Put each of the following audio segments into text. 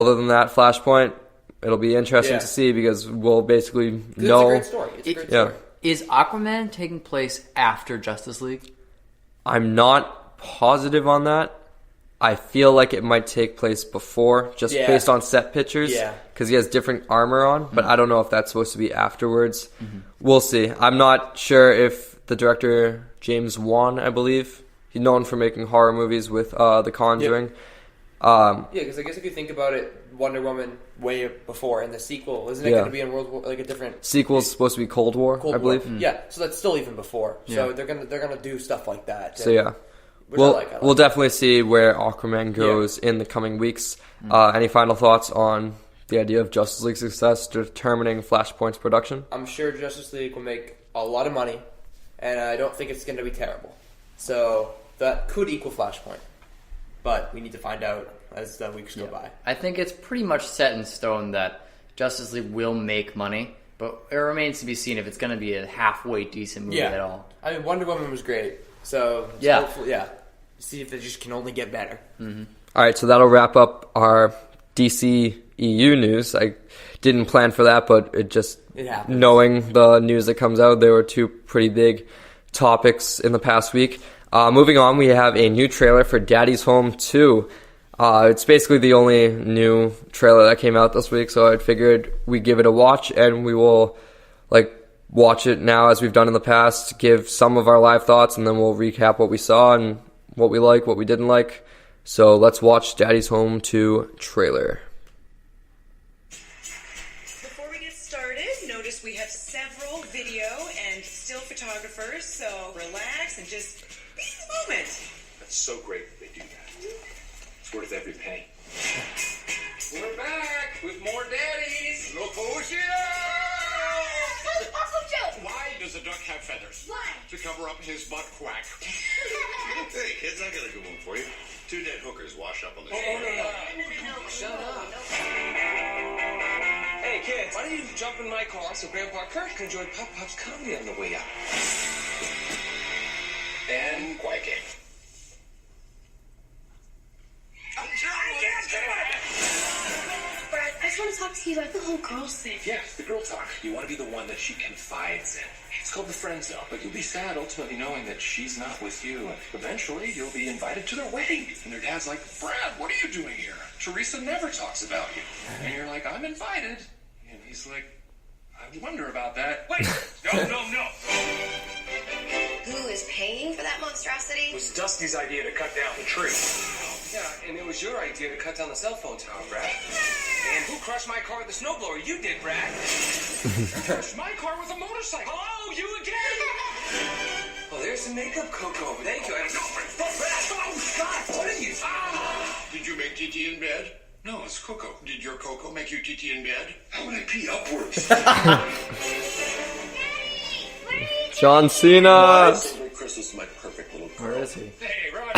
Other than that, Flashpoint, it'll be interesting to see because we'll basically know. It's a great story. It's a great story. Is Aquaman taking place after Justice League? I'm not positive on that. I feel like it might take place before, just based on set pictures. Yeah. Because he has different armor on, but I don't know if that's supposed to be afterwards. We'll see. I'm not sure if the director, James Wan, I believe, he's known for making horror movies with The Conjuring. Because I guess if you think about it, Wonder Woman way before, and the sequel, isn't it going to be in World War, like a different... Sequel's supposed to be Cold War, I believe. Yeah, so that's still even before. So they're gonna do stuff like that. So yeah. We'll definitely see where Aquaman goes in the coming weeks. Any final thoughts on the idea of Justice League success determining Flashpoint's production? I'm sure Justice League will make a lot of money, and I don't think it's going to be terrible. So that could equal Flashpoint. But we need to find out as the weeks go by. I think it's pretty much set in stone that Justice League will make money, but it remains to be seen if it's going to be a halfway decent movie at all. I mean, Wonder Woman was great. So hopefully, see if it just can only get better. All right, so that'll wrap up our DC EU news. I didn't plan for that, but it happened. Knowing the news that comes out, there were two pretty big topics in the past week. Moving on, we have a new trailer for Daddy's Home 2. It's basically the only new trailer that came out this week, so I figured we'd give it a watch, and we will watch it now as we've done in the past, give some of our live thoughts, and then we'll recap what we saw and what we like, what we didn't like. So let's watch Daddy's Home 2 trailer. Before we get started, notice we have several video and still photographers, so relax and just be in the moment. That's so great that they do that. It's worth every penny. We're back with more daddies. Look who she is! Why does a duck have feathers? Why? To cover up his butt quack. Hey, kids, I got a good one for you. Two dead hookers wash up on the No. Shut up. Hey, kids, why don't you jump in my car so Grandpa Kurt can enjoy Pop Pop's comedy on the way out? And quacking. I can't do it! Brad, I just want to talk to you about the whole girl thing. Yeah, the girl talk. You want to be the one that she confides in. It's called the friend zone, but you'll be sad ultimately knowing that she's not with you. And eventually, you'll be invited to their wedding. And their dad's like, Brad, what are you doing here? Teresa never talks about you. And you're like, I'm invited. And he's like, I wonder about that. Wait! No. Who is paying for that monstrosity? It was Dusty's idea to cut down the tree. Yeah, and it was your idea to cut down the cell phone tower, Brad. And who crushed my car with the snowblower? You did, Brad. Crushed my car with a motorcycle. Oh, you again! Oh, there's some makeup, Coco. Thank you. Oh, Brad! Oh, God! What are you... Did you make TT in bed? No, it's Coco. Did your Coco make you TT in bed? How would I pee upwards? John Cena! Chris is my perfect little girl. Where is he? Hey, Roger.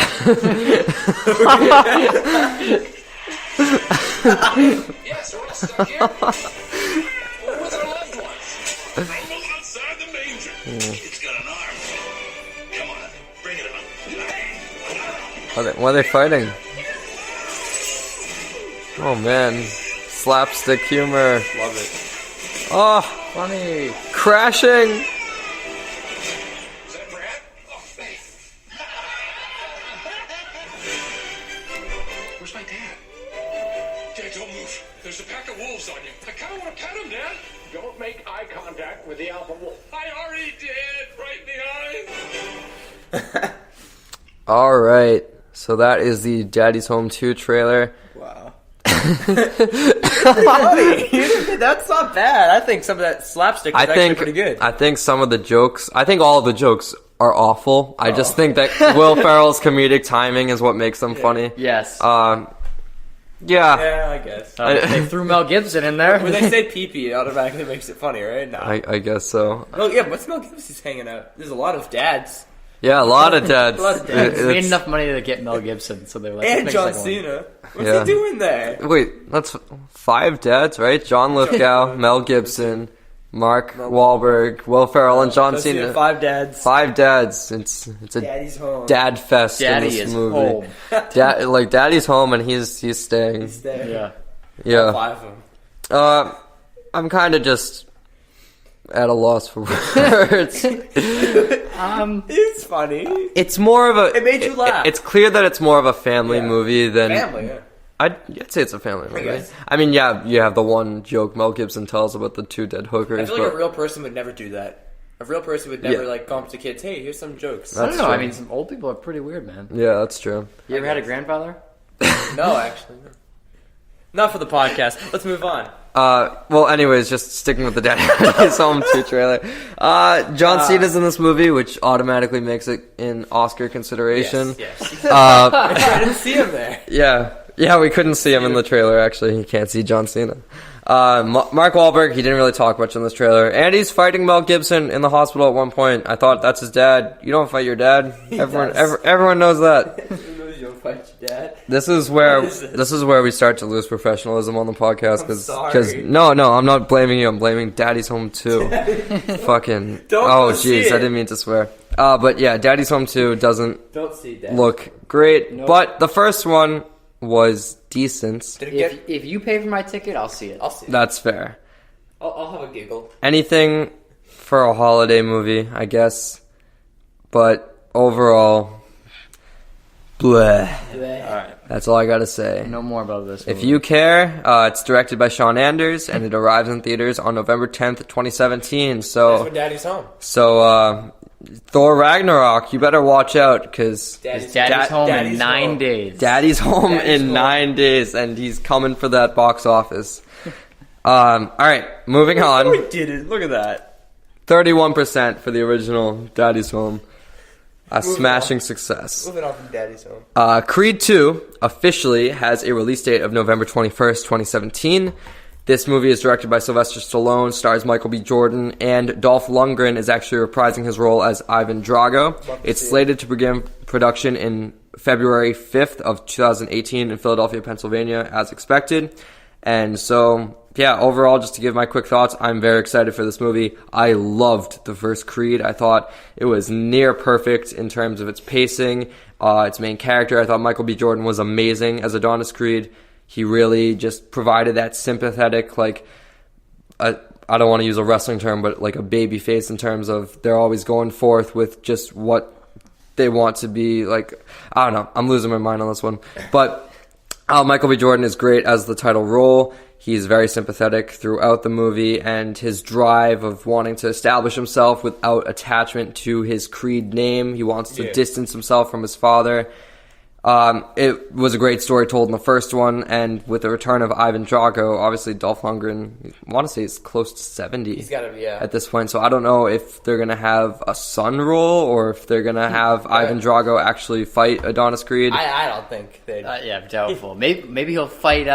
Yes, we're all stuck here. With our loved ones. Rumble outside the manger. It's got an arm. Come on, bring it on. Why are they fighting? Oh man, slapstick humor. Love it. Oh, Funny. crashing! Is that Brad? Oh, hey. Where's my dad? Dad, don't move. There's a pack of wolves on you. I kind of want to pet him, Dad. Don't make eye contact with the alpha wolf. I already did. Right in the eye. Alright, so that is the Daddy's Home 2 trailer. Wow. That's not bad. I think some of that slapstick is actually pretty good. I think some of the jokes, I think all of the jokes are awful. I just think that Will Ferrell's comedic timing is what makes them funny. Yes. Yeah, I guess. They threw Mel Gibson in there. When they say pee-pee, it automatically makes it funny, right? No. I guess so. Oh, yeah, what's Mel Gibson's hanging out? There's a lot of dads. Yeah, a lot of dads. A lot of dads. They made enough money to get Mel Gibson, so they were like, And let's John make a second one. Cena. What's he doing there? Wait, that's 5 dads, right? John Lithgow, Mel Gibson, Mark Wahlberg, Will Ferrell, and John Cena. 5 dads. 5 dads. It's a Daddy's home. dad fest Daddy in this is movie. home. Daddy's home, and he's staying. He's there. Yeah. Yeah. All 5 of them. I'm kind of just at a loss for words. It's funny. It's more of a. It made you laugh. It's clear that it's more of a family movie than. Family, yeah. I'd say it's a family movie. guess. I mean, yeah, you have the one joke Mel Gibson tells about the 2 dead hookers. I feel like a real person would never do that. A real person would never go up to kids, hey, here's some jokes. I don't know. true. I mean, some old people are pretty weird, man. Yeah, that's true. You ever had a grandfather? No, actually, no. Not for the podcast. Let's move on. Well, anyways, just sticking with the Daddy's Home 2 trailer. John Cena's in this movie, which automatically makes it in Oscar consideration. Yes. I didn't see him there. Yeah, we couldn't see him in the trailer, actually. You can't see John Cena. Mark Wahlberg, he didn't really talk much in this trailer. And he's fighting Mel Gibson in the hospital at one point. I thought, that's his dad. You don't fight your dad. Everyone knows that. You don't fight your dad. This is where we start to lose professionalism on the podcast. Because no, I'm not blaming you. I'm blaming Daddy's Home 2. Fucking. Don't see it. I didn't mean to swear. But yeah, Daddy's Home 2 doesn't look great. Nope. But the first one was decent. If you pay for my ticket, I'll see it. That's fair. I'll have a giggle. Anything for a holiday movie, I guess. But overall, bleh. Alright. That's all I gotta say. No more about this movie. If you care, it's directed by Sean Anders, and it arrives in theaters on November 10th, 2017. That's So, when Daddy's home. Thor Ragnarok, you better watch out, because Daddy's home in 9 days. Daddy's home in 9 days, and he's coming for that box office. Alright, moving on. No, he didn't. Look at that. 31% for the original Daddy's Home. A smashing success. Moving on from Daddy's Home. Creed 2 officially has a release date of November 21st, 2017. This movie is directed by Sylvester Stallone, stars Michael B. Jordan, and Dolph Lundgren is actually reprising his role as Ivan Drago. It's slated to begin production in February 5th of 2018 in Philadelphia, Pennsylvania, as expected. And so, yeah, overall, just to give my quick thoughts, I'm very excited for this movie. I loved the first Creed. I thought it was near perfect in terms of its pacing, its main character. I thought Michael B. Jordan was amazing as Adonis Creed. He really just provided that sympathetic, I don't want to use a wrestling term, but like a baby face in terms of they're always going forth with just what they want to be. Like, I don't know. I'm losing my mind on this one. But Michael B. Jordan is great as the title role. He's very sympathetic throughout the movie, and his drive of wanting to establish himself without attachment to his Creed name. He wants to distance himself from his father. It was a great story told in the first one, and with the return of Ivan Drago, obviously Dolph Lundgren, I want to say he's close to 70 He's gotta be, at this point, so I don't know if they're going to have a son role, or if they're going to have Ivan Drago actually fight Adonis Creed. I don't think they'd... yeah, doubtful. Maybe he'll fight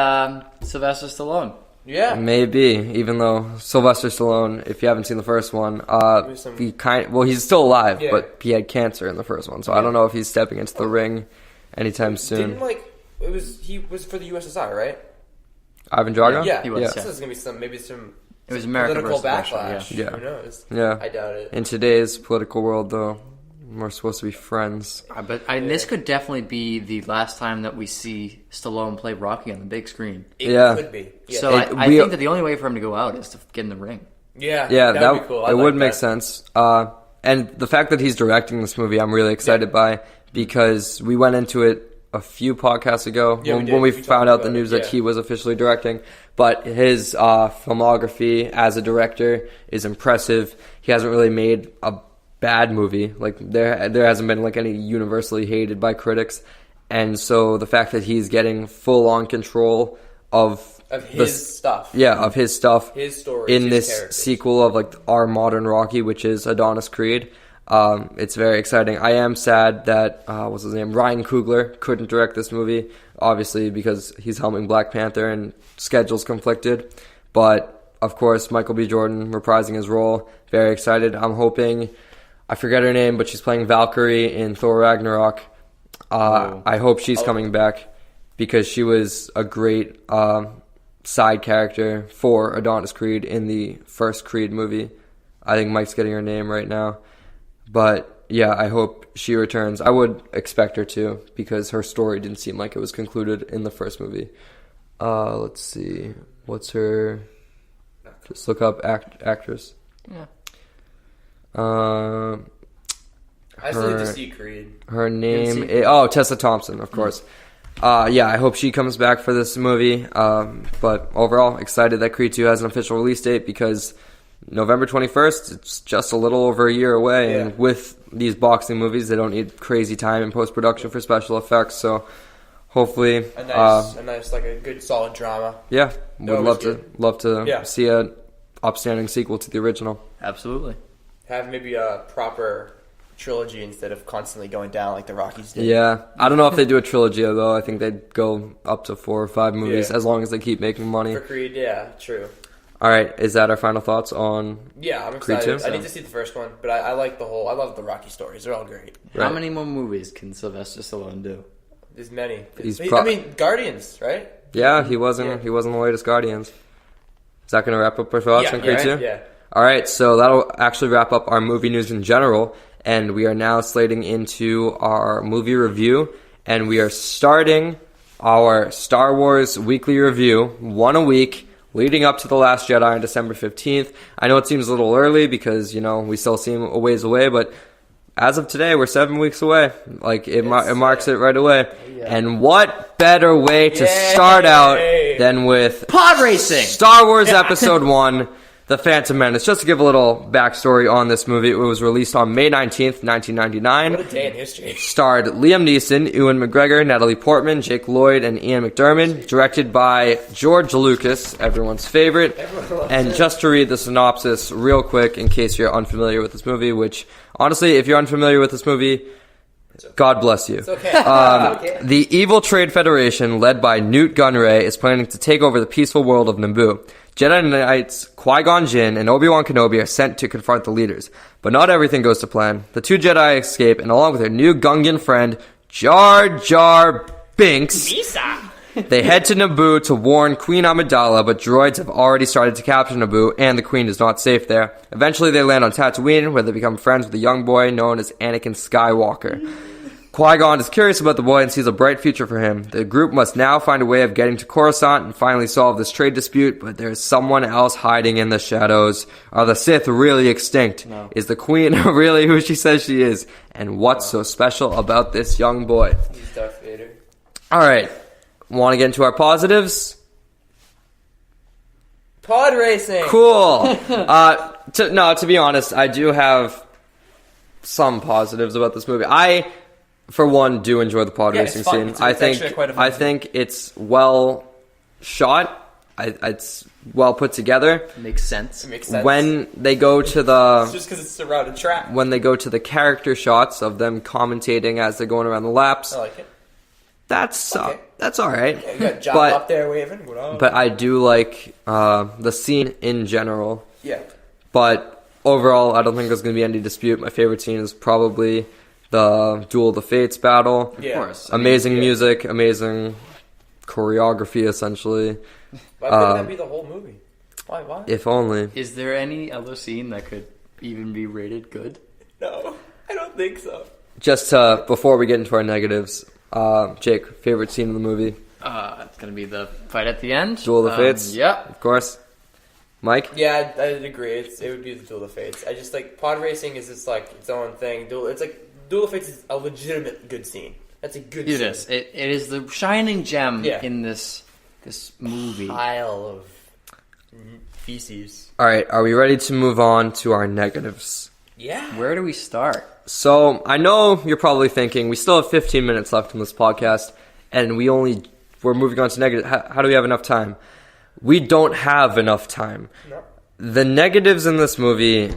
Sylvester Stallone. Yeah. Maybe, even though Sylvester Stallone, if you haven't seen the first one, he's still alive, but he had cancer in the first one, so I don't know if he's stepping into the ring anytime soon. He was for the USSR, right? Ivan Drago? Yeah, he was. Yeah. So there's gonna be some It was America political versus backlash. Russia, yeah. Who knows? Yeah. I doubt it. In today's political world, though, we're supposed to be friends. This could definitely be the last time that we see Stallone play Rocky on the big screen. It could be. Yeah. So I think that the only way for him to go out is to get in the ring. Yeah, that would be cool. It would make sense. And the fact that he's directing this movie, I'm really excited by, because we went into it a few podcasts ago when we found out the news that he was officially directing. But his filmography as a director is impressive. He hasn't really made a bad movie. Like there hasn't been like any universally hated by critics. And so the fact that he's getting full on control of his stuff. Yeah, of his stuff. His story. In this sequel of like our modern Rocky, which is Adonis Creed. It's very exciting. I am sad that what's his name, Ryan Coogler, couldn't direct this movie, obviously because he's helming Black Panther and schedules conflicted. But of course, Michael B. Jordan reprising his role. Very excited. I'm hoping, I forget her name, but she's playing Valkyrie in Thor Ragnarok. I hope she's coming back, because she was a great side character for Adonis Creed in the first Creed movie. I think Mike's getting her name right now. But yeah, I hope she returns. I would expect her to, because her story didn't seem like it was concluded in the first movie. Let's see. What's her? Just look up actress. Yeah. I still need to see Creed. Her name is Tessa Thompson, of course. Yeah, I hope she comes back for this movie. But overall, excited that Creed 2 has an official release date because November 21st, it's just a little over a year away. Yeah. And with these boxing movies, they don't need crazy time in post-production for special effects. So hopefully... A nice, like a good solid drama. Yeah, would love to Yeah. see a upstanding sequel to the original. Absolutely. Have maybe a proper trilogy instead of constantly going down like the Rockies did. Yeah, I don't know if they do a trilogy though. I think they'd go up to 4 or 5 movies as long as they keep making money. For Creed, yeah, true. All right, is that our final thoughts on? Yeah, I'm Creed excited. 2? I need to see the first one, but I like the whole. I love the Rocky stories. They're all great. How many more movies can Sylvester Stallone do? There's many. I mean, Guardians, right? Yeah, he wasn't the latest Guardians. Is that going to wrap up our thoughts on Creed 2? Yeah. All right, so that'll actually wrap up our movie news in general, and we are now slating into our movie review, and we are starting our Star Wars weekly review, one a week, leading up to The Last Jedi on December 15th. I know it seems a little early because, we still seem a ways away, but as of today, we're 7 weeks away. Like, it marks it right away. Yeah. And what better way to start out than with pod racing! Star Wars Episode 1, The Phantom Menace. Just to give a little backstory on this movie, it was released on May 19th, 1999. What a day in history. Starred Liam Neeson, Ewan McGregor, Natalie Portman, Jake Lloyd, and Ian McDiarmid. Directed by George Lucas, everyone's favorite. And just to read the synopsis real quick, in case you're unfamiliar with this movie, which, honestly, if you're unfamiliar with this movie, God bless you. It's okay. The evil Trade Federation, led by Newt Gunray, is planning to take over the peaceful world of Naboo. Jedi Knights Qui-Gon Jinn and Obi-Wan Kenobi are sent to confront the leaders. But not everything goes to plan. The two Jedi escape, and along with their new Gungan friend, Jar Jar Binks, they head to Naboo to warn Queen Amidala, but droids have already started to capture Naboo, and the Queen is not safe there. Eventually they land on Tatooine, where they become friends with a young boy known as Anakin Skywalker. Qui-Gon is curious about the boy and sees a bright future for him. The group must now find a way of getting to Coruscant and finally solve this trade dispute, but there's someone else hiding in the shadows. Are the Sith really extinct? No. Is the Queen really who she says she is? And what's so special about this young boy? He's Darth Vader. Alright, want to get into our positives? Pod racing! Cool! To be honest, I do have some positives about this movie. I, for one, do enjoy the pod racing it's fun. scene. It's I actually quite a fun scene. think it's well shot. It's well put together. Makes sense. It makes sense. When they go to the It's just because it's around a track. when they go to the character shots of them commentating as they're going around the laps, I like it. that's Okay. that's all right. Yeah, you got John But- up there waving. What up? But I do like the scene in general. Yeah. But overall, I don't think there's going to be any dispute. My favorite scene is probably the Duel of the Fates battle. Yeah. Of course. Amazing music, amazing choreography, essentially. Why wouldn't that be the whole movie? Why? If only. Is there any other scene that could even be rated good? No, I don't think so. Just before we get into our negatives, Jake, favorite scene in the movie? It's gonna be the fight at the end. Duel of the Fates? Yep. Of course. Mike? Yeah, I'd agree. It would be the Duel of Fates. I just like pod racing is just like its own thing. Duel of Fates is a legitimate good scene. That's a good scene. It is. It is the shining gem Yeah. in this movie. Pile of feces. All right, are we ready to move on to our negatives? Yeah. Where do we start? So, I know you're probably thinking, we still have 15 minutes left in this podcast, and we're moving on to negative. How do we have enough time? We don't have enough time. No. The negatives in this movie,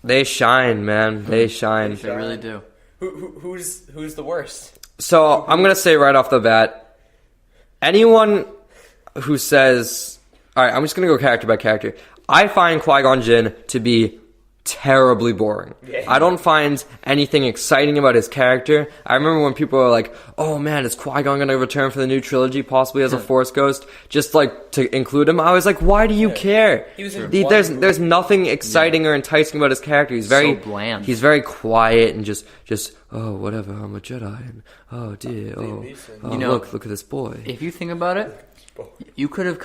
they shine, man. They shine. They really do. Who's the worst? So, I'm going to say right off the bat, anyone who says... Alright, I'm just going to go character by character. I find Qui-Gon Jinn to be terribly boring. Yeah. I don't find anything exciting about his character. I remember when people were like, oh man, is Qui-Gon going to return for the new trilogy, possibly as a Force ghost, just like to include him? I was like, why do you care? He was in There's nothing exciting or enticing about his character. He's very so bland. He's very quiet and just oh whatever, I'm a Jedi, and oh dear, oh You know, look at this boy. If you think about it, you could have